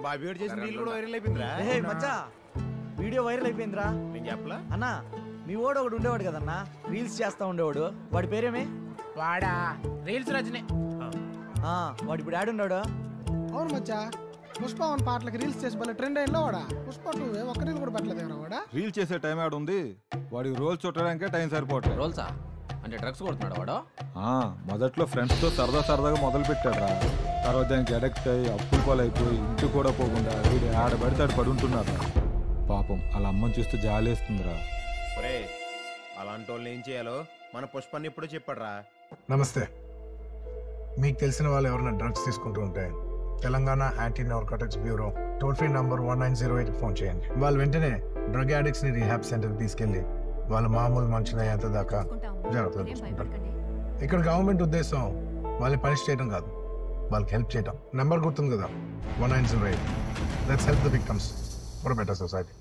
బాబీ గారు చేసిన రీల్ కూడా వైరల్ అయిపోయిందిరా. మచ్చా వీడియో వైరల్ అయిపోయిందిరా. నేను చెప్పలా అన్నా మీ వాడు ఒకడు ఉండేవాడు కదన్నా, రీల్స్ చేస్తా ఉండేవాడు. వాడి పేరేమే? వాడా రీల్స్ రజనే. వాడు ఇప్పుడు ఆడున్నాడు. అవును మచ్చా, పుష్ప 1 పాటలకి రీల్స్ చేసి భలే ట్రెండ్ అయిందో వాడా. పుష్ప 2 ఒక్క రీల్ కూడా పెట్టలేదు వాడా. రీల్ చేసే టైం ఆడుంది, వాడికి రోల్ చుట్టడానికే టైం సరిపోవట్లేదు. రోల్సా అంటే డ్రగ్స్ కొడుతున్నాడు వాడు? మొదట్లో ఫ్రెండ్స్ తో సరదాగా మొదలు పెట్టాడు రా. తర్వాత దానికి అడక్ట్ అయ్యి అప్పులు పాలైపోయి ఇంటి కూడా పోకుండా వీడు ఆడబడితే పడుంటున్నాడు. పాపం వాళ్ళ అమ్మని చూస్తే జాలేస్తుందిరా. ఒరే అలాంటి వాళ్ళని ఏం చేయాలో మన పుష్పాన్ని ఎప్పుడో చెప్పాడురా. నమస్తే. మీకు తెలిసిన వాళ్ళు ఎవరైనా డ్రగ్స్ తీసుకుంటూ ఉంటే Telangana anti narcotics bureau toll free number 1908 phone చేయండి. వాళ్ళు వెంటనే డ్రగ్ అడిక్ట్స్ ని రీహాబ్ సెంటర్ తీసుకెళ్లి వాళ్ళ మామూలు మనుషులయ్యేంత దాకా జాగ్రత్తగా చూసుకుంటారు. ఇక్కడ గవర్నమెంట్ ఉద్దేశం వాళ్ళని పనిష్ చేయడం కాదు, వాళ్ళకి హెల్ప్ చేయడం. నెంబర్ గుర్తుంది కదా, 1908. Let's help the victims for better society.